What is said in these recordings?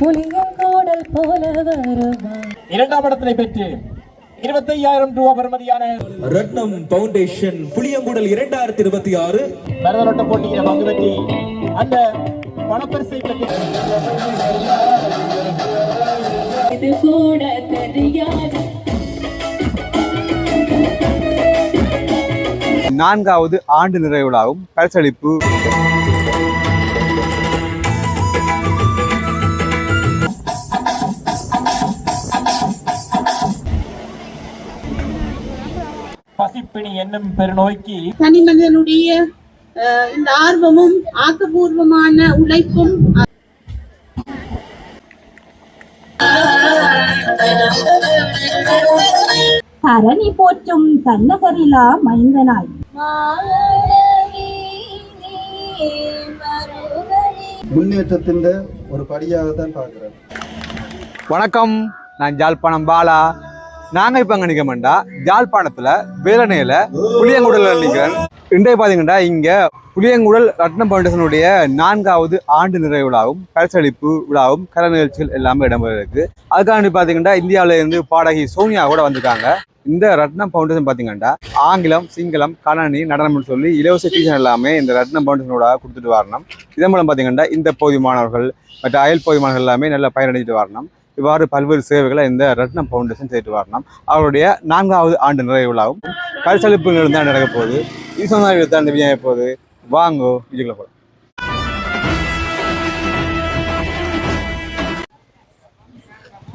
புலியங்கோடல் போல வருவான். இரண்டாம் இடத்தினை பெற்று 25,000 ரூபாய் பெறுமதியான ரத்னம் பவுண்டேஷன் புளியங்குடல் 2026 மரதலோட்ட போட்டியில பங்கு பெற்றி அந்த பணப்பரிசை பெற்று இது கூட தெரியாத 4வது ஆண்டு நிறைவுலாகும் பரிசளிப்பு பசிப்பிணி என்னும் பெருநோய்க்கு தனி மனிதனுடைய இந்த ஆர்வமும் ஆக்கப்பூர்வமான உழைப்பும் தரணி போற்றும் தன்னகரிலா மைந்தனாய் முன்னேற்றத்தின் ஒரு படியாகத்தான் பார்க்கிறேன். வணக்கம், நான் ஜாழ்ப்பாணம் பாலா. நாங்கள் இப்போ அங்கே நிற்க மாட்டா ஜாழ்ப்பாணத்தில் வேலனையில் புளியங்குடல் நிற்கிறேன். இன்றைய பார்த்தீங்கன்னா இங்கே புளியங்குடல் ரத்னம் பவுண்டேஷனுடைய 4வது ஆண்டு நிறைவு விழாவும் பரிசளிப்பு விழாவும் கலை நிகழ்ச்சிகள் எல்லாமே இடம்பெற இருக்கு. அதுக்காண்டி பார்த்தீங்கன்னா இந்தியாவிலேருந்து பாடகி சோனியா கூட வந்திருக்காங்க. இந்த ரத்னம் பவுண்டேஷன் பார்த்தீங்கன்னா ஆங்கிலம், சிங்களம், கணனி, நடனம்னு சொல்லி இலவச டீச்சர் எல்லாமே இந்த ரத்னம் பவுண்டேஷனோட கொடுத்துட்டு வரணும். இதன் மூலம் பார்த்தீங்கன்னா இந்த பகுதி மாணவர்கள் மற்ற அயல் பகுதி மாணவர்கள் எல்லாமே நல்லா பயனடைஞ்சிட்டு வரணும். இவ்வாறு பல்வேறு சேவைகளை இந்த ரத்னம் பவுண்டேஷன் செய்து வரணும். அவருடைய 4வது ஆண்டு நிறைவு விழாவும் பரிசளிப்பு தான் நடக்க போகுது. இது சொன்னால் தான் இந்த விஜயம் போகுது. வாங்கோ இதுக்குள்ள போல.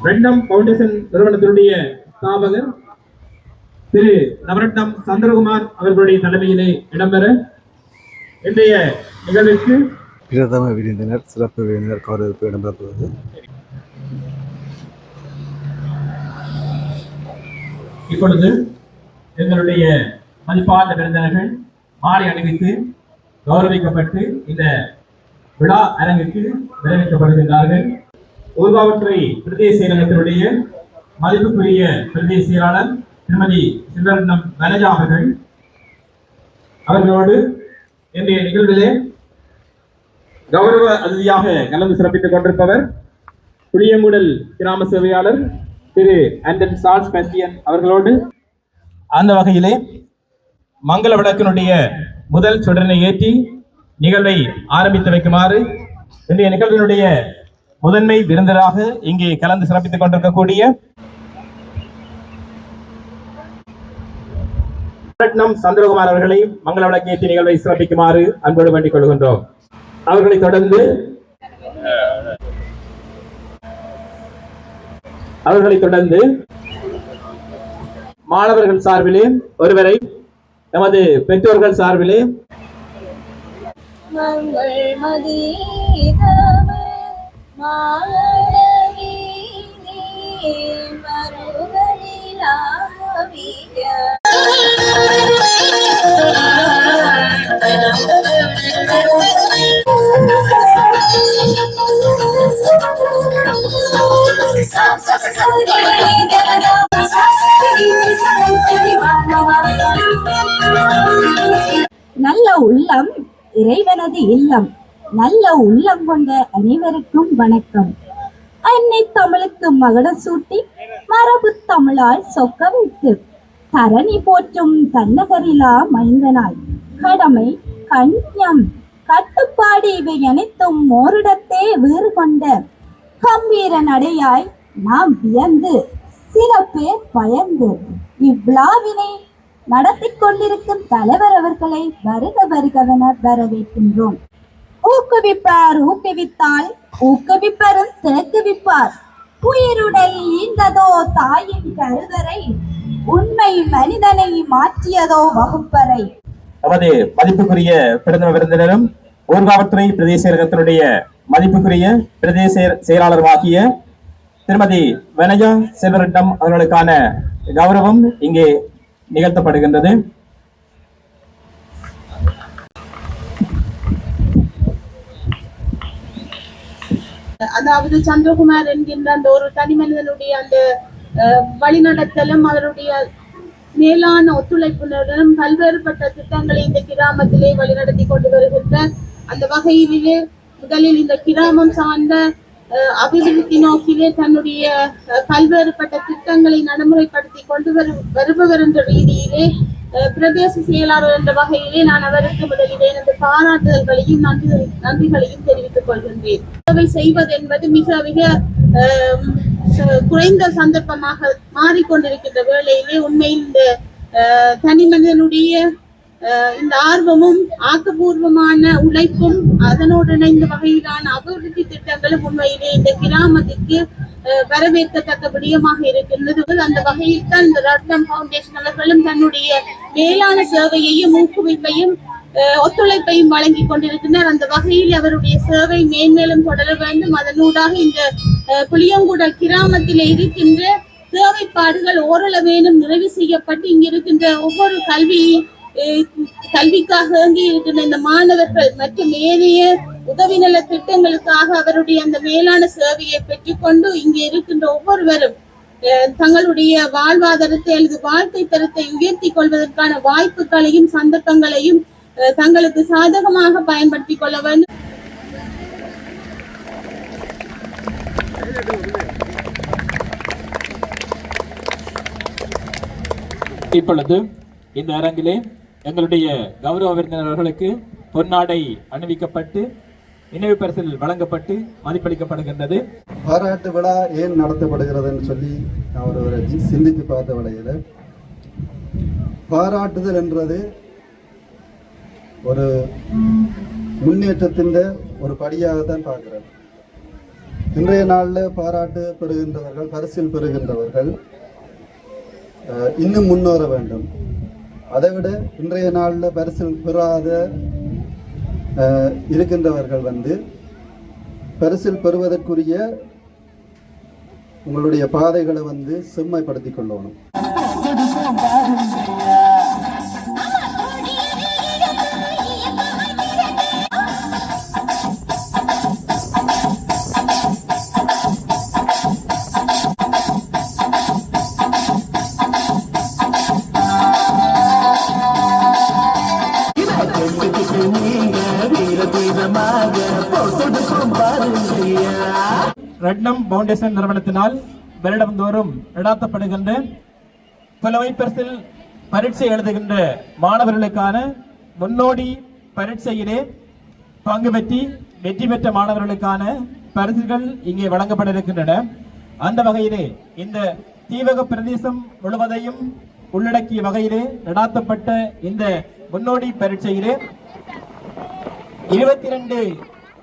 ரத்னம் பவுண்டேஷன் நிறுவனத்தினுடைய ஸ்தாபகர் திரு நவரத்னம் சந்திரகுமார் அவர்களுடைய தலைமையிலே இடம்பெற இன்றைய நிகழ்விற்கு பிரதம விருந்தினர், சிறப்பு விருந்தினர் கௌரவிப்பு இடம்பெறுவது. இப்பொழுது எங்களுடைய மதிப்பார்ந்த விருந்தினர்கள் மாலை அணிவித்து கௌரவிக்கப்பட்டு இந்த விழா அரங்குக்கு வரவேற்கப்படுகின்றார்கள். ஊர்காவற்றை பிரதேச செயலகத்தினுடைய மதிப்புக்குரிய பிரதேச செயலாளர் திருமதி சிவரத்னம் வனஜா அவர்களோடு இன்றைய நிகழ்விலே கௌரவ அதிதியாக கலந்து சிறப்பித்துக் கொண்டிருப்பவர் புளியங்குடல் கிராம சேவையாளர் திரு ஆண்டன் சார்ல்ஸ் பேஸ்டியன் அவர்களோடு அந்த வகையிலே மங்கள விளக்கினுடைய முதல் சுடரினை ஏற்றி நிகழ்வை ஆரம்பித்து வைக்குமாறு இன்றைய நிகழ்வினுடைய முதன்மை விருந்தராக இங்கே கலந்து சிறப்பித்துக் கொண்டிருக்கக்கூடிய ரத்னம் சந்திரகுமார் அவர்களை மங்கள விளக்கு ஏற்றி நிகழ்வை சிறப்பிக்குமாறு அன்போடு வேண்டிக் கொள்கின்றோம். அவர்களை தொடர்ந்து மாணவர்கள் சார்பிலே ஒருவரை, நமது பெற்றோர்கள் சார்பிலே நல்ல உள்ளம் இறைவனது இல்லம். நல்ல உள்ளம் கொண்ட அனைவருக்கும் வணக்கம். அன்னை தமிழுக்கு மகுடம் சூட்டி மரபு தமிழால் சொக்க வைத்து தரணி போற்றும் தன்னகரிலா மைந்தனாய் கடமை, கண்ணியம், கட்டுப்பாடு இவை அனைத்தும் ஓரிடத்தே வேறு கொண்ட கம்பீர நடையாய் நாம் வியந்து சில பேர் பயந்து இவ்விழாவினை நடத்தி கொண்டிருக்கும் தலைவர் அவர்களை வருக வருகவென வரவேற்கின்றோம். ஊக்குவிப்பார் ஊக்குவித்தால் ஊக்குவிப்பரும் தேக்குவிப்பார். உயிருடல் ஈந்ததோ தாயின் கருவறை, உண்மை மனிதனை மாற்றியதோ வகுப்பறை. நமது மதிப்புக்குரிய பிரதம விருந்தினரும் ஊர்காவற்துறை பிரதேச செயலகத்தினுடைய மதிப்புக்குரிய பிரதேச செயலாளருமாகிய திருமதி வனஜா செல்வரட்னம் அவர்களுக்கான கௌரவம் இங்கே நிகழ்த்தப்படுகின்றது. அதாவது சந்திரகுமார் என்கின்ற அந்த ஒரு தனி மனிதனுடைய அந்த வழிநடத்தலும் அவருடைய மேலான ஒத்துழைப்புடன் பல்வேறுபட்ட திட்டங்களை இந்த கிராமத்திலே வழிநடத்தி கொண்டு வருகின்ற அந்த வகையிலே முதலில் இந்த கிராமம் சார்ந்த அபிவிருத்தி நோக்கிலே தன்னுடைய பல்வேறுபட்ட திட்டங்களை நடைமுறைப்படுத்தி கொண்டு வருபவர் என்ற ரீதியிலே பிரதேச செயலாளர் என்ற வகையிலே நான் அவருக்கு முதலிலே எனது பாராட்டுதல்களையும் நன்றிகளையும் தெரிவித்துக் கொள்கின்றேன். சேவை செய்வது என்பது மிக மிக குறைந்த சந்தர்ப்பமாக மாறிக்கொண்டிருக்கின்ற வேளையிலே உண்மையில் இந்த தனி மனிதனுடைய இந்த ஆர்வமும் ஆக்கப்பூர்வமான உழைப்பும் அதனோடு இணைந்த வகையிலான அபிவிருத்தி திட்டங்களும் உண்மையிலே இந்த கிராமத்திற்கு வரவேற்கத்தக்க விடயமாக இருக்கின்றது. அந்த வகையில் தான் இந்த ரத்னம் பவுண்டேஷன் அவர்களும் தன்னுடைய மேலான சேவையையும் ஊக்குவிப்பையும் ஒத்துழைப்பையும் வழங்கி கொண்டிருக்கின்றனர். அந்த வகையில் அவருடைய சேவை மேன்மேலும் தொடர வேண்டும். அதனூடாக இந்த புளியங்குடல் கிராமத்தில் இருக்கின்ற தேவைப்பாடுகள் ஓரளவேனும் நிறைவு செய்யப்பட்டு இங்கிருக்கின்ற ஒவ்வொரு கல்விக்காக இயங்கி இருக்கின்ற இந்த மாணவர்கள் மற்றும் ஏனைய உதவி நல திட்டங்களுக்காக அவருடைய அந்த மேலான சேவையை பெற்றுக்கொண்டு இங்கே இருக்கின்ற ஒவ்வொருவரும் தங்களுடைய வாழ்வாதாரத்தை அல்லது வாழ்க்கை தரத்தை உயர்த்தி கொள்வதற்கான வாய்ப்புகளையும் சந்தர்ப்பங்களையும் தங்களுக்கு சாதகமாக பயன்படுத்திக் கொள்ள வேண்டும். இப்பொழுது இந்த அரங்கிலே எங்களுடைய கௌரவ விருந்தினர்களுக்கு பொன்னாடை அணிவிக்கப்பட்டு நினைவு பரிசில் வழங்கப்பட்டு மதிப்பளிக்கப்படுகின்றது. பாராட்டு விழா ஏன் நடத்தப்படுகிறதுன்னு சொல்லி நான் ஒரு சிந்தித்து பார்த்த வகையில் பாராட்டுதல் என்றது ஒரு முன்னேற்றத்தின் ஒரு படியாகத்தான் பார்க்கிறேன். இன்றைய நாளில் பாராட்டு பெறுகின்றவர்கள், பரிசில் பெறுகின்றவர்கள் இன்னும் முன்னேற வேண்டும். அதைவிட இன்றைய நாளில் பரிசில் பெறாத இருக்கின்றவர்கள் பரிசில் பெறுவதற்குரிய உங்களுடைய பாதைகளை செம்மைப்படுத்திக் கொள்ளணும். ரட்னம் பவுண்டேஷன் நிறுவனத்தினால் வருடந்தோறும் நடாத்தப்படுகின்ற புலமை பரிசில் பரீட்சை எழுதுகின்ற மாணவர்களுக்கான முன்னோடி பரீட்சையிலே பங்கு பெற்றி வெற்றி பெற்ற மாணவர்களுக்கான பரிசுகள் இங்கே வழங்கப்பட இருக்கின்றன. அந்த வகையிலே இந்த தீவக பிரதேசம் முழுவதையும் உள்ளடக்கிய வகையிலே நடாத்தப்பட்ட இந்த முன்னோடி பரீட்சையிலே 22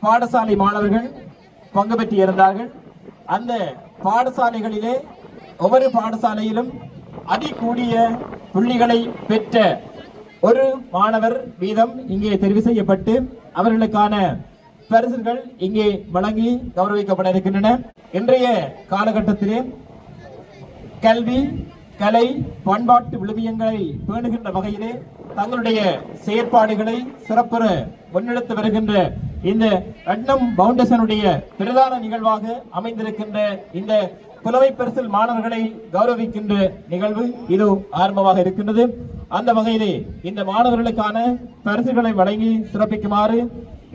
பாடசாலை மாணவர்கள் பங்கு பெற்றிருந்தார்கள். அந்த பாடசாலைகளிலே ஒவ்வொரு பாடசாலையிலும் அதிகூடிய புள்ளிகளை பெற்ற ஒரு மாணவர் வீதம் இங்கே தெரிவு செய்யப்பட்டு அவர்களுக்கான பரிசுகள் இங்கே வழங்கி கௌரவிக்கப்பட இருக்கின்றன. இன்றைய காலகட்டத்திலே கல்வி, கலை, பண்பாட்டு விழுமியங்களை பேணுகின்ற வகையிலே தங்களுடைய செயற்பாடுகளை சிறப்புற முன்னெடுத்து வருகின்ற இந்த ரட்னம் பவுண்டேஷனுடைய பிரதான நிகழ்வாக அமைந்திருக்கின்ற இந்த புலமை பரிசில் மாணவர்களை கௌரவிக்கின்ற நிகழ்வு இது ஆரம்பமாக இருக்கின்றது. அந்த வகையிலே இந்த மாணவர்களுக்கான பரிசுகளை வழங்கி சிறப்பிக்குமாறு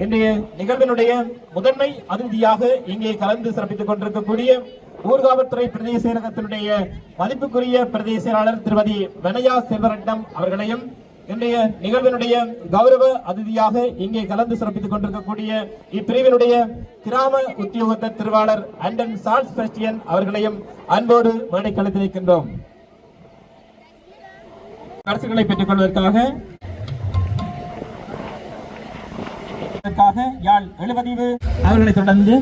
இன்றைய நிகழ்வினுடைய முதன்மை அதிதியாக இங்கே கலந்து சிறப்பித்துக் கொண்டிருக்கக்கூடிய ஊர்காவல்துறை பிரதேச செயலகத்தினுடைய மதிப்புக்குரிய பிரதேச செயலாளர் திருமதி வனயா செல்வரட்னம் அவர்களையும் இன்றைய நிகழ்வினுடைய கௌரவ அதிதியாக இங்கே கலந்து சிறப்பித்துக் கொண்டிருக்கக்கூடிய இப்பிரிவினுடைய கிராம உத்தியோகத்தர் திருவாளர் அண்டன் சார்ல்ஸ் பெஸ்டியன் அவர்களையும் அன்போடு மேடை கலந்து நிற்கின்றோம். பரிசுகளை பெற்றுக் கொள்வதற்காக யாழ் எழுபதிவு அவர்களை தொடர்ந்து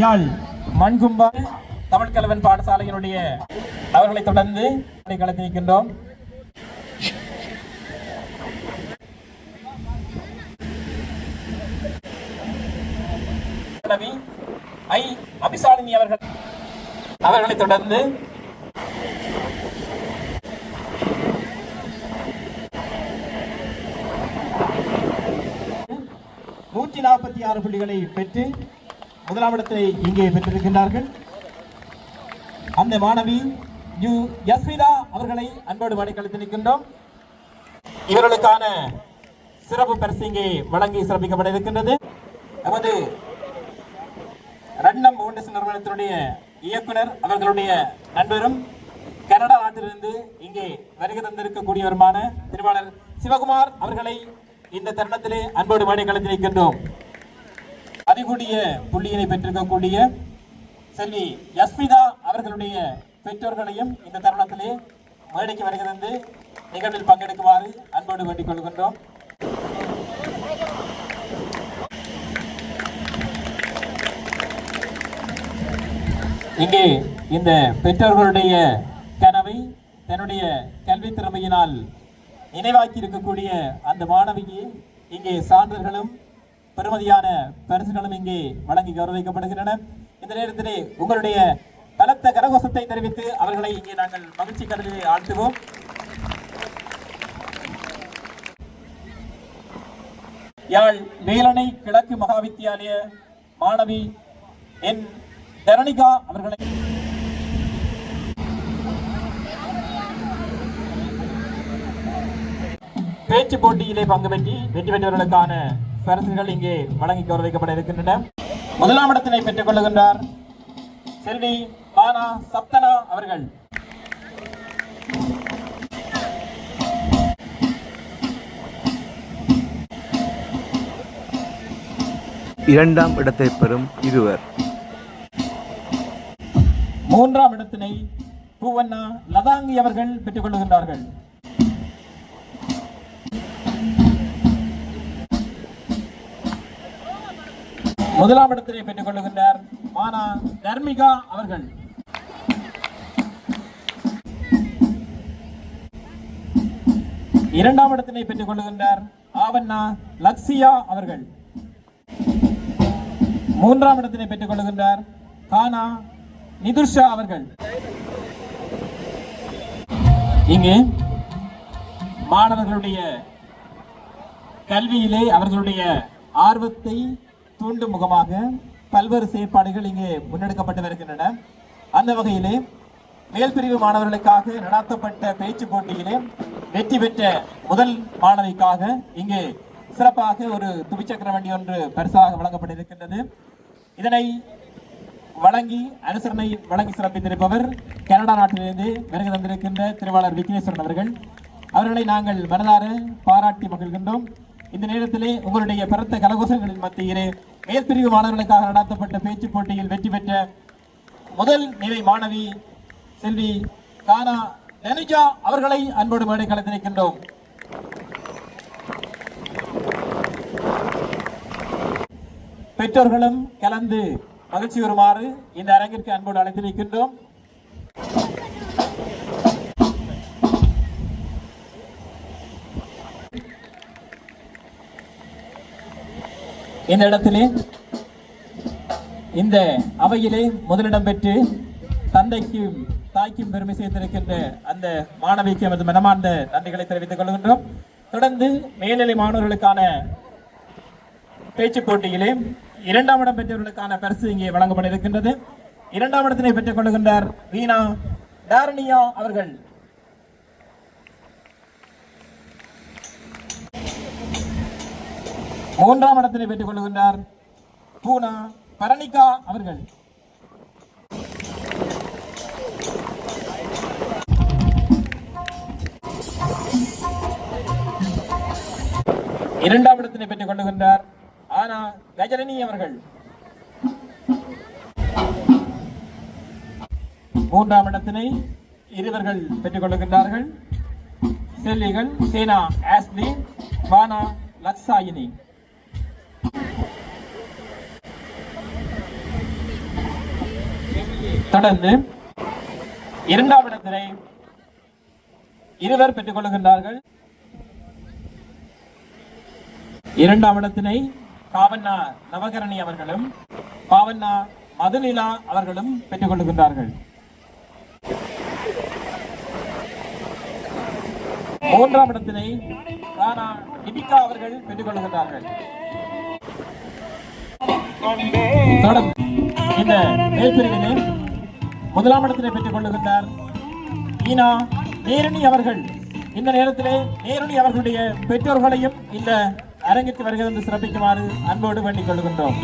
யாழ் மண்கும்பா தமிழ்கலவன் பாடசாலையினுடைய அவர்களை தொடர்ந்து கலந்து நிற்கின்றோம். அபிசாலினி அவர்களை தொடர்ந்து நூற்றி 46 புள்ளிகளை பெற்று முதலாம் இடத்தை இங்கே பெற்றிருக்கின்றார்கள். அந்த மாணவி யஸ்விதா அவர்களை அன்போடு வழிகழித்து நிற்கின்றோம். இவர்களுக்கான சிறப்பு பரிசு இங்கே வழங்கி சிறப்பிக்கப்பட இருக்கின்றது. நமது ரட்னம் ஃபவுண்டேஷன் நிறுவனத்தினுடைய இயக்குனர் அவர்களுடைய நண்பரும் கனடா நாட்டிலிருந்து இங்கே வருகை தந்திருக்கக்கூடியவருமான திருவாளர் சிவகுமார் அவர்களை இந்த தருணத்திலே அன்போடு மேடை களத்தில் வைக்கின்றோம். அதிகூடிய புள்ளியினை பெற்றிருக்கக்கூடிய செல்வி யஸ்மிதா அவர்களுடைய பெற்றோர்களையும் இந்த தருணத்திலே மேடைக்கு வருகை தந்து நிகழ்வில் பங்கெடுக்குமாறு அன்போடு வேண்டிக் கொள்கின்றோம். இங்கே இந்த பெற்றோர்களுடைய கனவை தன்னுடைய கல்வி திறமையினால் நினைவாக்கி இருக்கக்கூடிய அந்த மாணவிக்கு இங்கே சான்றுகளும் பெருமதியான பரிசுகளும் இங்கே வழங்கி கௌரவிக்கப்படுகின்றன. இந்த நேரத்திலே உங்களுடைய பலத்த கரகோஷத்தை தெரிவித்து அவர்களை இங்கே நாங்கள் மகிழ்ச்சி கடலிலே ஆழ்த்துவோம். யாழ் வேலணை கிழக்கு மகாவித்தியாலய மாணவி என் தரணிகா அவர்களை பேச்சு போட்டியிலே பங்கு பெற்றி வெற்றி பெற்றவர்களுக்கான பரிசுகள் இங்கே வழங்கி கௌரவிக்கப்பட இருக்கின்றன. முதலாம் இடத்தினை பெற்றுக் கொள்ளுகின்றார் செல்வி பானா சப்தனா அவர்கள். இரண்டாம் இடத்தை பெறும் இருவர். மூன்றாம் இடத்தினை பூவண்ணா லதாங்கி அவர்கள் பெற்றுக் கொள்ளுகின்றார்கள். முதலாம் இடத்தினை பெற்றுக் கொள்ளுகின்றார் மானா தர்மிகா அவர்கள். இரண்டாம் இடத்தினை பெற்றுக் கொள்ளுகின்றார் ஆவண்ணா லக்ஸியா அவர்கள். மூன்றாம் இடத்தினை பெற்றுக் கொள்ளுகின்றார் கானா நிதுர்ஷா அவர்கள். இங்கே மாணவர்களுடைய கல்வியிலே அவர்களுடைய ஆர்வத்தை தூண்டும் முகமாக பல்வேறு செயற்பாடுகள் இங்கே முன்னெடுக்கப்பட்டு வருகின்றன. அந்த வகையிலே மேல் பிரிவு மாணவர்களுக்காக நடாத்தப்பட்ட பேச்சு போட்டியிலே வெற்றி பெற்ற முதல் மாணவிக்காக இங்கே சிறப்பாக ஒரு துவிச்சக்கர வண்டி ஒன்று பரிசாக வழங்கப்பட்டிருக்கின்றது. இதனை வழங்கி அனுசரணை வழங்கி சிறப்பித்திருப்பவர் கனடா நாட்டிலிருந்து வருகை தந்திருக்கின்ற திருவாளர் விக்னேஸ்வரன் அவர்கள். அவர்களை நாங்கள் மனதார பாராட்டி மகிழ்கின்றோம். இந்த நேரத்திலே உங்களுடைய பரத்த கலகோசங்களின் மத்தியிலே மேற்பிரிவு மாணவர்களுக்காக நடத்தப்பட்ட பேச்சு போட்டியில் வெற்றி பெற்ற முதல் நிலை மாணவி செல்வி கானா தனுஜா அவர்களை அன்போடு மேடை கலந்திருக்கின்றோம். பெற்றோர்களும் கலந்து மகிழ்ச்சி வருமாறு இந்த அரங்கிற்கு அன்போடு அழைத்திருக்கின்றோம். இந்த இடத்திலே இந்த அவையிலே முதலிடம் பெற்று தந்தைக்கும் தாய்க்கும் பெருமை சேர்த்திருக்கின்ற அந்த மாணவிக்கு எமது மனமார்ந்த நன்றிகளை தெரிவித்துக் கொள்கின்றோம். தொடர்ந்து மேல்நிலை மாணவர்களுக்கான பேச்சு போட்டியிலே இரண்டாம் இடம் பெற்றவர்களுக்கான பரிசு இங்கே வழங்கப்பட இருக்கின்றது. இரண்டாம் இடத்தினை பெற்றுக் கொள்கின்றார் வீணா தாரணியா அவர்கள். மூன்றாம் இடத்தினை பெற்றுக் கொள்கின்றார் பூனா பரணிகா அவர்கள். இரண்டாம் இடத்தினை பெற்றுக் கொள்ளுகின்றார் ஆனா கஜரணி அவர்கள். மூன்றாம் இடத்தினை இருவர்கள் பெற்றுக் கொள்ளுகின்றார்கள். செல்விகள் சேனா ஆஸ்லி வானா லக்ஸாயினி. தொடர்ந்து இரண்டாம் இடத்தினை இருவர் பெற்றுக் கொள்ளுகின்றார்கள். இரண்டாம் இடத்தினை பாவண்ணா நவகரணி அவர்களும் பாவண்ணா மதுநிலா அவர்களும் பெற்றுக் கொள்ளுகின்றார்கள். மூன்றாம் இடத்தினை ராணா நிபிகா அவர்கள் பெற்றுக் கொள்ளுகின்றார்கள். தொடர்ந்து இந்த மேற்பிரிவினை முதலாம் இடத்தினை பெற்றுக் கொள்ளுகின்றார் ஈனா நேரணி அவர்கள். இந்த நேரத்திலே நேரணி அவர்களுடைய பெற்றோர்களையும் இந்த அரங்கிற்கு வருகை வந்து சிறப்பிக்குமாறு அன்போடு வேண்டிக் கொள்கின்றோம்.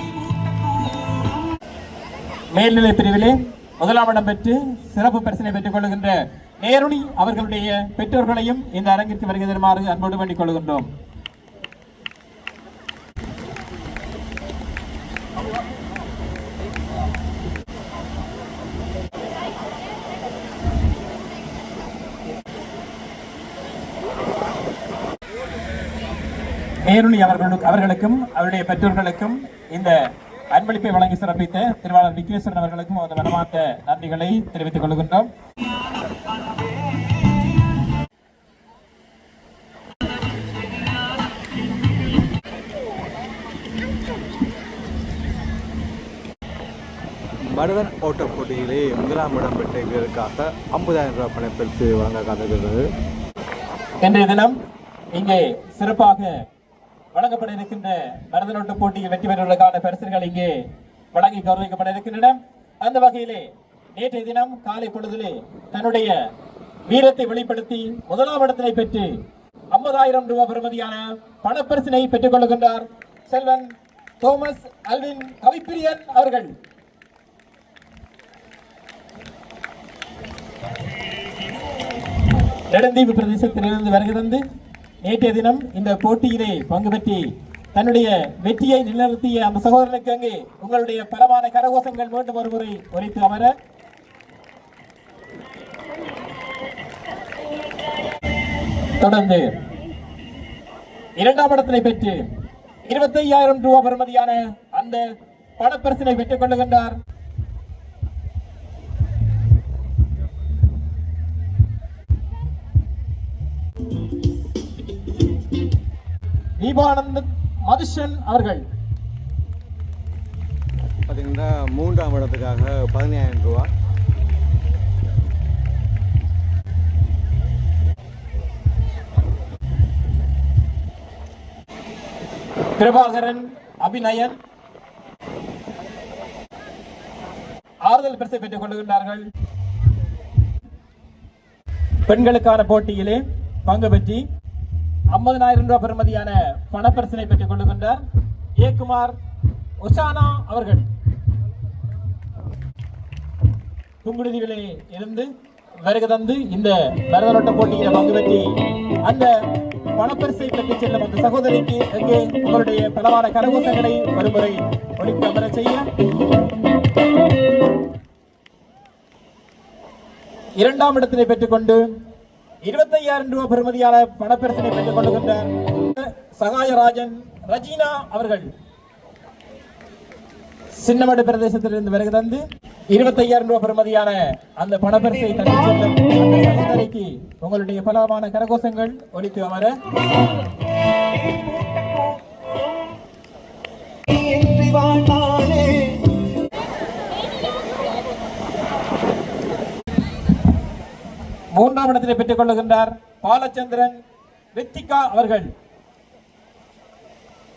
மேல்நிலை பிரிவிலே முதலாம் இடம் பெற்று சிறப்பு பரிசினை பெற்றுக் கொள்கின்ற நேருணி அவர்களுடைய பெற்றோர்களையும் இந்த அரங்கிற்கு வருகை தருமாறு அன்போடு வேண்டிக் கொள்கின்றோம். நேருணி அவர்களுக்கும் அவருடைய பெற்றோர்களுக்கும் இந்த அன்பளிப்பை வழங்கி சிறப்பித்த திருவாளர் விக்னேஸ்வரன் அவர்களுக்கும் அந்த மனமார்ந்த நன்றிகளை தெரிவித்துக் கொள்கின்றோம். மருதன் ஓட்ட போட்டியிலே முதலாம் இடம் பெற்ற இவருக்காக 50,000 ரூபாய் பணப்பரிசு வழங்க காத்திருக்கிறது. இன்றைய தினம் இங்கே சிறப்பாக வழங்கப்பட இருக்கின்ற மருதனோட்டு போட்டியில் வெற்றி பெற்றவர்களுக்கான பரிசுகள் இங்கே வழங்கி கௌரவிக்கப்பட இருக்கின்றன. அந்த வகையிலே நேற்றைய தினம் காலை பொழுதிலே தன்னுடைய வீரத்தை வெளிப்படுத்தி முதலாம் இடத்தினை பெற்று 50,000 ரூபாய் பெறுமதியான பணப்பரிசினை பெற்றுக் கொள்கின்றார் செல்வன் தோமஸ் அல்வின் கவிப்பிரியன் அவர்கள். நெடுந்தீவு பிரதேசத்திலிருந்து வருகை தந்து நேற்றைய தினம் இந்த போட்டியிலே பங்கு பெற்றி தன்னுடைய வெற்றியை நிலைநிறுத்திய அந்த சகோதரனுக்கு அங்கே உங்களுடைய பலமான கரகோஷங்கள் மீண்டும் ஒரு முறை ஒலித்து அமர. தொடர்ந்து இரண்டாம் இடத்தினை பெற்று 25,000 ரூபாய் பெறுமதியான அந்த பணப்பரிசினை பெற்றுக் கொள்ளுகின்றார் தீபானந்த் மதுஷன் அவர்கள். பார்த்தீங்கன்னா மூன்றாம் இடத்துக்காக 15,000 ரூபாய். பிரபாகரன் அபிநயன் ஆறுதல் பரிசை பெற்றுக் கொள்கின்றார்கள். பெண்களுக்கான போட்டியிலே பங்கு பெற்றி 50,000 ரூபாய் பெறுமதியான பணப்பரிசினை பெற்றுக் கொள்கின்றார் ஏகுமார் ஒசானா அவர்கள். புங்குடுதீவிலே இருந்து வருகை தந்து இந்த மருதனோட்ட போட்டியில் பங்கு பெற்றி அந்த பணப்பரிசை பெற்று செல்லும் அந்த சகோதரிக்கு எங்கே உங்களுடைய பலவான கரகோஷங்களை ஒருமுறை ஒழித்து அமர செய்ய. இரண்டாம் இடத்தினை பெற்றுக்கொண்டு 25,000 ரூபாய் பெறுமதியான பணப்பரிசினை பெற்றுக் கொள்கின்றார் சகாயராஜன் ரஜீனா அவர்கள். சின்னமடு பிரதேசத்திலிருந்து வருகை தந்து 25,000 ரூபாய் பெறுமதியான அந்த பணப்பரிசை தட்டி செல்லும் அந்த சகோதரிக்கு உங்களுடைய பலமான கரகோஷங்கள் ஒலித்து அமர. மூன்றாம் இடத்திலே பெற்றுக் கொள்ளுகின்றார் பாலச்சந்திரன் ரித்திகா அவர்கள்.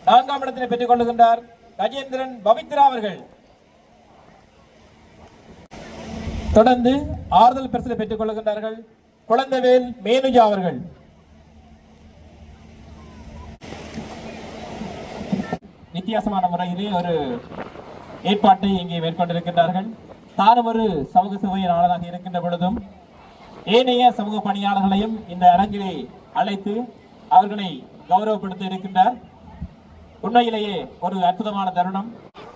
நான்காம் இடத்திலே பெற்றுக் கொள்ளுகின்றார் கஜேந்திரன் பவித்ரா அவர்கள். தொடர்ந்து ஆறுதல் பரிசிலை பெற்றுக் கொள்ளுகின்றார்கள் குழந்தைவேல் மேனுஜா அவர்கள். வித்தியாசமான முறையிலே ஒரு ஏற்பாட்டை இங்கே மேற்கொண்டிருக்கின்றார்கள். தானும் ஒரு சமூக சேவையாளராக இருக்கின்ற பொழுதும் ஏனைய சமூக பணியாளர்களையும் இந்த அரங்கிலே அழைத்து அவர்களை கௌரவப்படுத்த இருக்கின்றார். உண்மையிலேயே ஒரு அற்புதமான தருணம்.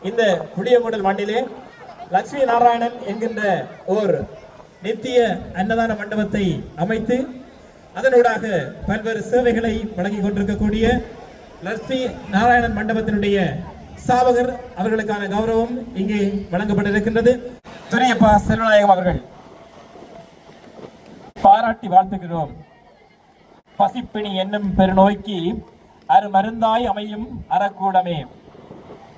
இந்த புளியங்குடல் மண்ணிலே லட்சுமி நாராயணன் என்கின்ற ஓர் நித்திய அன்னதான மண்டபத்தை அமைத்து அதனூடாக பல்வேறு சேவைகளை வழங்கிக் கொண்டிருக்கக்கூடிய லட்சுமி நாராயணன் மண்டபத்தினுடைய சாவகர் அவர்களுக்கான கௌரவம் இங்கே வழங்கப்பட்டிருக்கின்றது. துரியப்பா செல்வநாயகம் அவர்கள் பாராட்டி வாழ்த்துகிறோம். பசிப்பிணி என்னும் பெருநோய்க்கு அருமருந்தாய் அமையும் அறக்கூடமே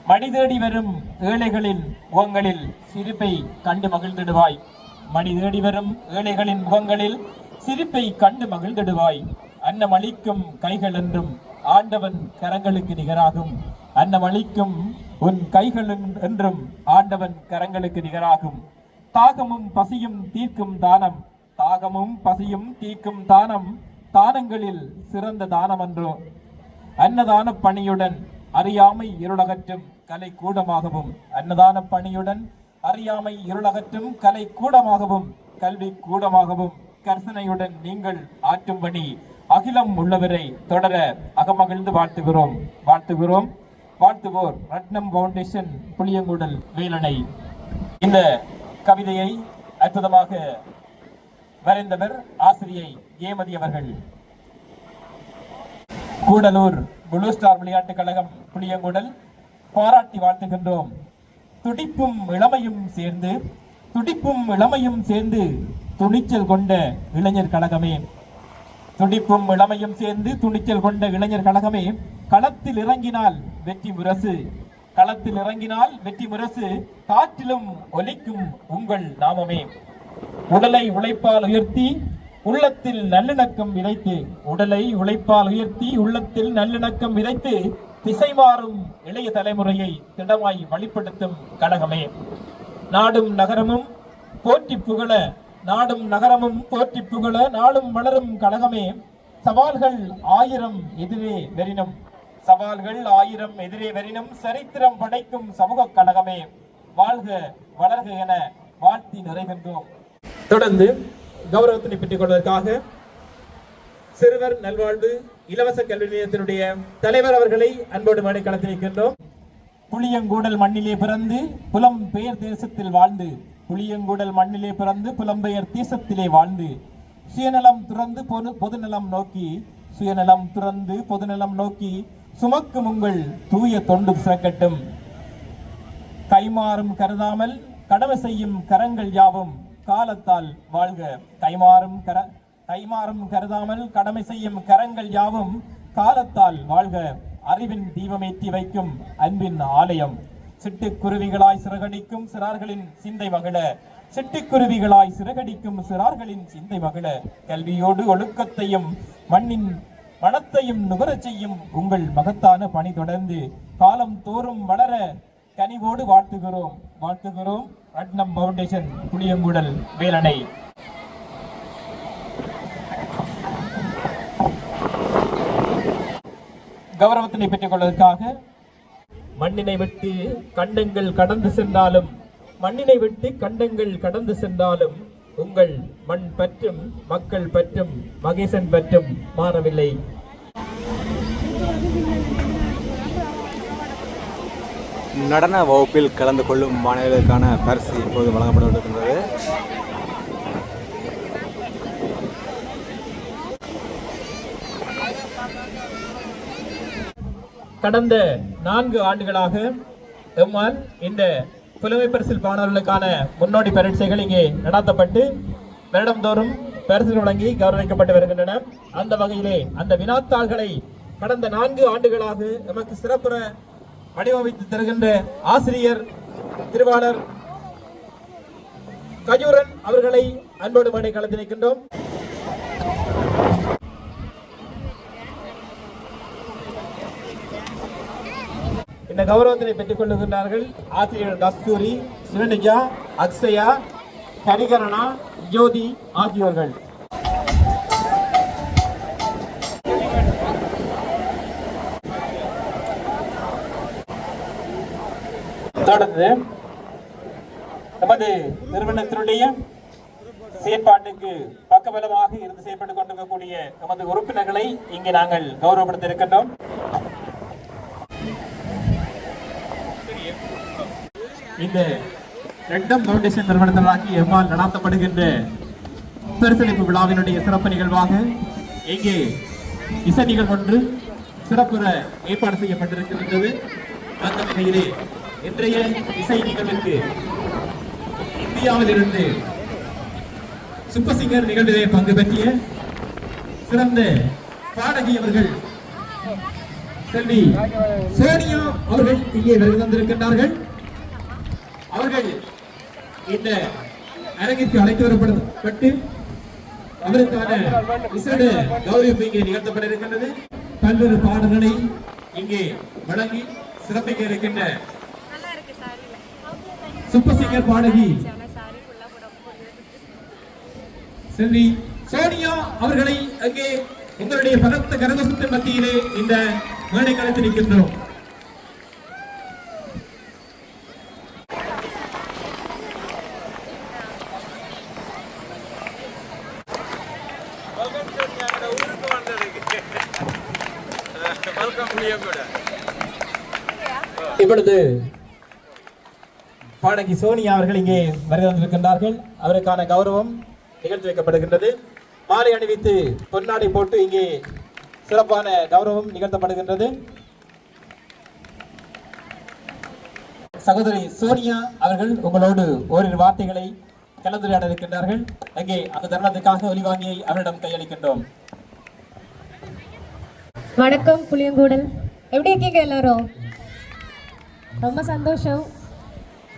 மடி தேடி வரும் ஏழைகளின் முகங்களில் சிரிப்பை கண்டு மகிழ்ந்திடுவாய். மடி தேடி வரும் ஏழைகளின் முகங்களில் சிரிப்பை கண்டு மகிழ்ந்திடுவாய். அன்னமளிக்கும் கைகள் என்றும் ஆண்டவன் கரங்களுக்கு நிகராகும். அன்னமளிக்கும் உன் கைகள் என்றும் ஆண்டவன் கரங்களுக்கு நிகராகும். தாகமும் பசியும் தீர்க்கும் தானம் தாகமும் பசியும் தீர்க்கும் தானம் தானங்களில் சிறந்த தானம் என்றோ. அன்னதான பணியுடன் அறியாமை இருளகற்றும் கலை கூடமாகவும் அன்னதான பணியுடன் அறியாமை இருளகற்றும் கலை கூடமாகவும் கல்வி கூடமாகவும் கர்சனையுடன் நீங்கள் ஆற்றும்படி அகிலம் உள்ளவரை தொடர அகமகிழ்ந்து வாழ்த்துவோர் ரத்னம் பவுண்டேஷன் புளியங்குடல் வேலனை. இந்த கவிதையை அற்புதமாக வரைந்தவர் ஆசிரியை ஏமதி அவர்கள். கூடலூர் ப்ளூ ஸ்டார் விளையாட்டுக் கழகம் புளியங்குடல் பாராட்டி வாழ்த்துகின்றோம். துடிப்பும் இளமையும் சேர்ந்து துணிச்சல் கொண்ட இளைஞர் கழகமே. துடிப்பும் இளமையும் சேர்ந்து துணிச்சல் கொண்ட இளைஞர் கழகமே. களத்தில் இறங்கினால் வெற்றி முரசு காற்றிலும் ஒலிக்கும் உங்கள் நாமமே. உடலை உழைப்பால் உயர்த்தி உள்ளத்தில் நல்லிணக்கம் விதைத்து திசை மாறும் இளைய தலைமுறையை திடமாய் வழிப்படுத்தும் கழகமே. நாடும் நகரமும் போற்றி புகழ நாளும் வளரும் கழகமே. சவால்கள் ஆயிரம் எதிரே வெறினும் சரித்திரம் படைக்கும் சமூக கழகமே. வாழ்க வளர்க என வாழ்த்தி நிறைகின்றோம். தொடர்ந்து கௌரவத்தினை பெற்றுக் கொள்வதற்காக சிறுவர் நல்வாழ்வு இலவச கல்வி நிலையத்தினுடைய தலைவர் அவர்களை அன்போடு மேடைக்களத்தில் இருக்கின்றோம். புளியங்கூடல் மண்ணிலே பிறந்து புலம்பெயர் தேசத்தில் வாழ்ந்து சுயநலம் துறந்து பொதுநலம் நோக்கி சுமக்கும் உங்கள் தூய தொண்டு சிறக்கட்டும். கைமாறும் கருதாமல் கடமை செய்யும் கரங்கள் யாவும் காலத்தால் வாழ்க. கைமாறும் கருதாமல் கடமை செய்யும் கரங்கள் யாவும் காலத்தால் வாழ்க. அறிவின் தீபமேற்றி வைக்கும் அன்பின் ஆலயம். சிட்டுக்குருவிகளாய் சிறகடிக்கும் சிறார்களின் சிந்தை மகிழ கல்வியோடு ஒழுக்கத்தையும் மண்ணின் மனத்தையும் நுகரச் செய்யும் உங்கள் மகத்தான பணி தொடர்ந்து காலம் தோறும் வளர கனிவோடு வாழ்த்துகிறோம். ரத்னம் பவுண்டேஷன் புளியங்குடல் வேலனை. கௌரவத்தினை பெற்றுக் கொள்வதற்காக மண்ணினை விட்டு கண்டங்கள் கடந்து சென்றாலும் உங்கள் மண் பற்றும் மக்கள் பற்றும் மகேசன் பற்றும் மாறவில்லை. நடன வகுப்பில் கலந்து கொள்ளும் மாணவர்களுக்கான பரிசு இப்போது வழங்கப்பட்டிருக்கின்றது. கடந்த 4 ஆண்டுகளாக எம்மால் இந்த புலமை பரிசில் மாணவர்களுக்கான முன்னோடி பரீட்சைகள் இங்கே நடத்தப்பட்டு வருடந்தோறும் பரிசுகள் வழங்கி கௌரவிக்கப்பட்டு வருகின்றன. அந்த வகையிலே அந்த வினாத்தாள்களை கடந்த 4 ஆண்டுகளாக நமக்கு சிறப்புற வடிவமைத்து தருகின்ற ஆசிரியர் திருவாளர் கஜூரன் அவர்களை அன்போடு மேடை களத்தில் நிற்கின்றோம். இந்த கௌரவத்தினை பெற்றுக் கொள்ளுகின்றார்கள் ஆசிரியர் கஸ்தூரி, சிவனிஜா, அக்ஷயா, ஹரிகரணா, ஜோதி ஆகியோர்கள். தொடர்ந்து நமது நிறுவனத்தினுடைய செயற்பாட்டுக்கு பக்கபலமாக இருந்து செயல்பட்டுக் கொண்டிருக்கக்கூடிய நமது உறுப்பினர்களை இங்கே நாங்கள் கௌரவப்படுத்த இருக்கின்றோம். இந்த ரத்னம் பவுண்டேஷன் நிறுவனத்திலாகி எவ்வாறு நடத்தப்படுகின்ற பரிசளிப்பு விழாவினுடைய சிறப்பு நிகழ்வாக இங்கே இசை நிகழ்வு ஒன்று சிறப்புற ஏற்பாடு செய்யப்பட்டிருக்கின்றது. அந்த வகையிலே இன்றைய இசை நிகழ்வுக்கு இந்தியாவிலிருந்து சூப்பர் சிங்கர் நிகழ்விலே பங்கு பெற்றிய சிறந்த பாடகி அவர்கள் செல்வி சோனியா அவர்கள் இங்கே வருகை தந்திருக்கின்றார்கள். அவர்கள் இந்த அரங்கிற்கு அழைத்து வரப்பட்டு அவருக்கான விசேட கௌரவிப்பு இங்கே நிகழ்த்தப்பட இருக்கின்றது. பல்வேறு பாடல்களை இங்கே வழங்கி சிறப்பிக்க இருக்கின்ற சூப்பர் சிங்கர் பாடகி செல்வி சோனியா அவர்களை அங்கே உங்களுடைய பலத்த கரகோஷத்தின் மத்தியிலே இந்த மேடை களத்தில் நிற்கின்றோம். இப்பொழுது பாடகி சோனியா அவர்கள் இங்கே வருகை வந்திருக்கின்றார்கள். அவருக்கான கௌரவம் நிகழ்த்தி வைக்கப்படுகின்றது. மாலை அணிவித்து பொன்னாடை போட்டு இங்கே சிறப்பான கௌரவம் நிகழ்த்தப்படுகின்றது. சகோதரி சோனியா அவர்கள் உங்களோடு ஓரிரு வார்த்தைகளை கலந்துரையாட இருக்கின்றார்கள். அங்கே அந்த தருணத்துக்காக ஒலிவாங்கியை அவரிடம் கையளிக்கின்றோம். வணக்கம் புளியங்கூடல், எப்படி இருக்கீங்க எல்லாரும்? ரொம்ப சந்தோஷம்,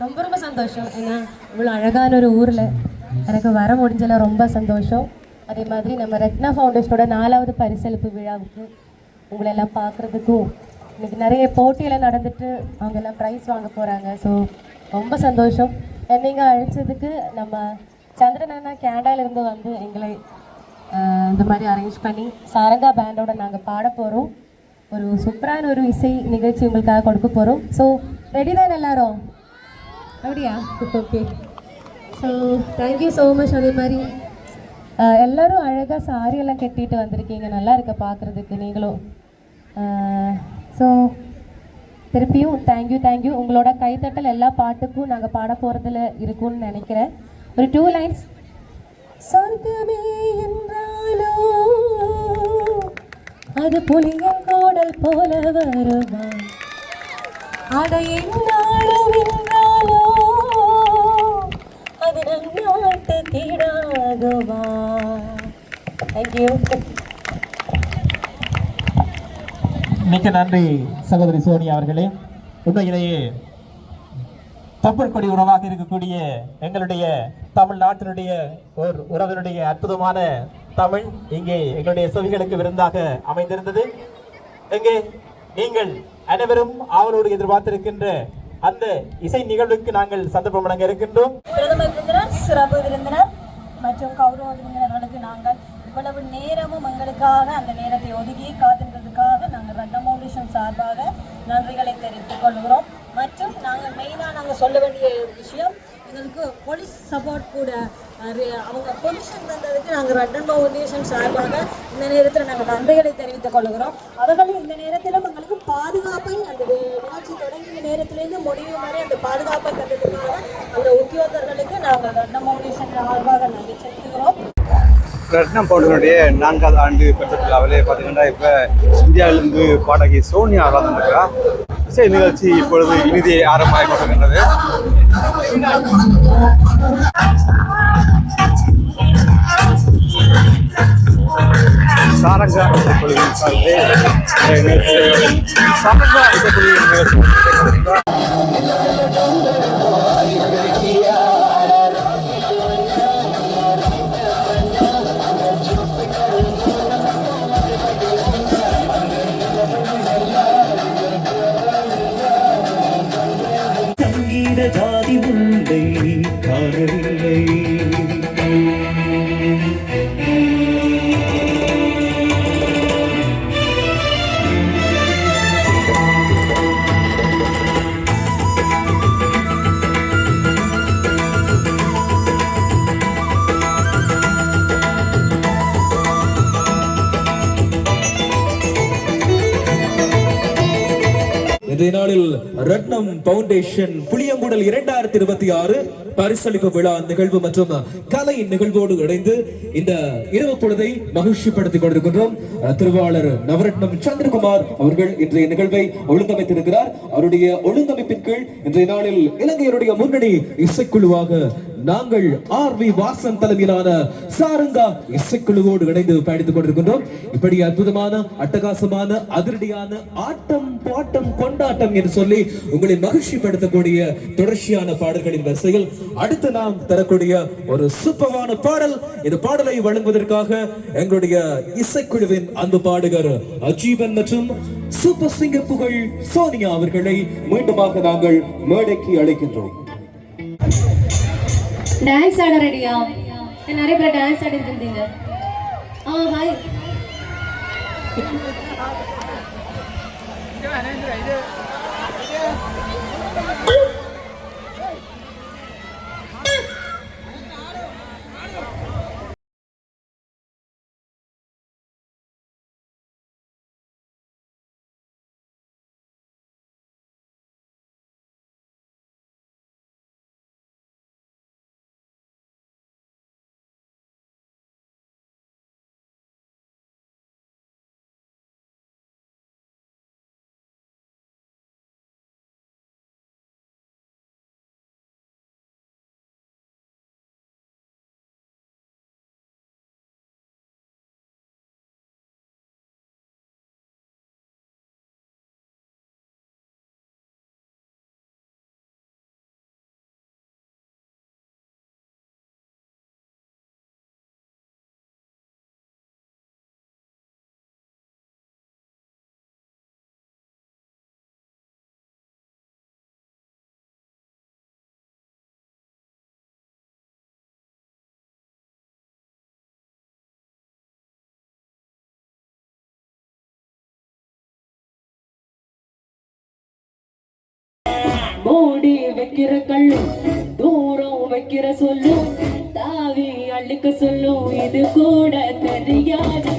ரொம்ப சந்தோஷம். ஏன்னா இவ்வளோ அழகான ஒரு ஊரில் எனக்கு வர முடிஞ்சல ரொம்ப சந்தோஷம். அதே மாதிரி நம்ம ரத்னா ஃபவுண்டேஷனோட 4வது பரிசளிப்பு விழாவுக்கு உங்களை எல்லாம் பார்க்குறதுக்கும் இன்றைக்கி நிறைய போட்டியெல்லாம் நடந்துட்டு அவங்க எல்லாம் ப்ரைஸ் வாங்க போகிறாங்க. ஸோ ரொம்ப சந்தோஷம். நீங்கள் அழைச்சதுக்கு நம்ம சந்திரன் அண்ணா கேனடாவிலேருந்து வந்து எங்களை இந்த மாதிரி அரேஞ்ச் பண்ணி சாரங்கா பேண்டோட நாங்கள் பாட போகிறோம். ஒரு சூப்பரான ஒரு இசை நிகழ்ச்சி உங்களுக்காக கொடுக்க போகிறோம். ஸோ ரெடி தான் எல்லாரும்? அப்படியா? Okay. So thank you so much. அதே மாதிரி எல்லோரும் அழகாக சாரியெல்லாம் கட்டிட்டு வந்திருக்கீங்க, நல்லா இருக்க பார்க்குறதுக்கு நீங்களும். ஸோ திருப்பியும் தேங்க்யூ. உங்களோட கைத்தட்டல் எல்லா பாட்டுக்கும் நாங்கள் பாட போகிறதுல இருக்கும்னு நினைக்கிறேன். ஒரு 2 லைன்ஸ். சொர்க்கமே என்றாலோ அது புளியங்கோடல் போல வருமா, அதை என்னாலும் என்றாலோ அது நம் நாட்டு தீடாகுமா. தேங்க்யூ. மிக்க நன்றி சகோதரி சோனியா அவர்களே. உண்மையிலேயே தமிழ் கொடி உறவாக இருக்கக்கூடிய எங்களுடைய தமிழ்நாட்டினுடைய ஒரு உறவினுடைய அற்புதமான தமிழ் இங்கே எங்களுடைய செவிகளுக்கு விருந்தாக அமைந்திருந்தது. எங்கே நீங்கள் அனைவரும் ஆவலோடு எதிர்பார்த்திருக்கின்ற அந்த இசை நிகழ்வுக்கு நாங்கள் சந்தர்ப்பம் வழங்க இருக்கின்றோம். பிரதம விருந்தினர், சிறப்பு விருந்தினர் மற்றும் கௌரவ விருந்தினர்களுக்கு நாங்கள் இவ்வளவு நேரமும் எங்களுக்காக அந்த நேரத்தை ஒதுக்கி காத்திருந்ததுக்காக நாங்கள் ரத்னா ஃபவுண்டேஷன் சார்பாக நன்றிகளை தெரிவித்துக் கொள்கிறோம். மற்றும் நாங்கள் சொல்ல வேண்டிய விஷயம், எங்களுக்கு போலீஸ் சப்போர்ட் கூட அவங்க பொலிஷன் தந்ததுக்கு நாங்கள் ரத்னா ஃபவுண்டேஷன் சார்பாக இந்த நேரத்தில் நாங்கள் நன்றிகளை தெரிவித்துக் கொள்கிறோம். அவர்களும் இந்த நேரத்திலும் எங்களுக்கு பாதுகாப்பை அந்த நிகழ்ச்சி தொடங்கிய நேரத்திலேருந்து முடிவு வரை அந்த பாதுகாப்பை தந்ததுக்காக அந்த உத்தியோகர்களுக்கு நாங்கள் ரத்னா ஃபவுண்டேஷன் சார்பாக நன்றி செலுத்துகிறோம். ரத்னம் பவுண்டனுடைய 4வது ஆண்டு பெற்ற விழாவிலே பார்த்தீங்கன்னா இப்போ இந்தியாவிலிருந்து பாடகி சோனியா வந்திருக்கிறார். இசை நிகழ்ச்சி இப்பொழுது இறுதியை ஆரம்பமாகி கொண்டிருக்கின்றது. சாரங்கா இசைக்குழுவின் சாரங்கா இசைக்குழுவின் நிகழ்ச்சி ஜாதி உண்டை காணவில்லை. இன்றைய நாளில் ரத்னம் பவுண்டேஷன் புளியங்குடல் 2026 பரிசளிப்பு விழா நிகழ்வு மற்றும் கலை நிகழ்வோடு இணைந்து இந்த இரவு பொழுதை மகிழ்ச்சிப்படுத்திக் கொண்டிருக்கின்றோம். திருவாளர் நவரத்னம் சந்திரகுமார் அவர்கள் இன்றைய நிகழ்வை ஒழுங்கமைத்திருக்கிறார். அவருடைய ஒழுங்கமைப்பின் கீழ் இன்றைய நாளில் இலங்கையினுடைய முன்னணி இசைக்குழுவாக நாங்கள் RV வாசன் தலைமையிலான சாரங்கா இசைக்குழுவோடு இணைந்து பயணித்துக் கொண்டிருக்கின்றோம். இப்படி அற்புதமான அட்டகாசமான அதிரடியான ஆட்டம் பாட்டம் கொண்டாட்டம் என்று சொல்லி உங்களை மகிழ்ச்சிப்படுத்தக்கூடிய தொடர்ச்சியான பாடல்களின் வரிசையில் அடுத்து நாம் தரக்கூடிய ஒரு சூப்பரான பாடல். இந்த பாடலை வழங்குவதற்காக எங்களுடைய இசைக்குழுவின் அன்பு பாடகர் அஜீவன் மற்றும் சூப்பர் சிங்கர் புகழ் சோனியா அவர்களை மீண்டுமாக நாங்கள் மேடைக்கு அழைக்கின்றோம். டான்ஸ் ஆட ரெடியா? நிறைய பேர் டான்ஸ் ஆடிட்டு இருந்தீங்க. ஹாய். மூடி வைக்கிற கல்லும் தூரம் வைக்கிற சொல்லும் தாவி அள்ளிக்க சொல்லும் இது கூட தெரியாது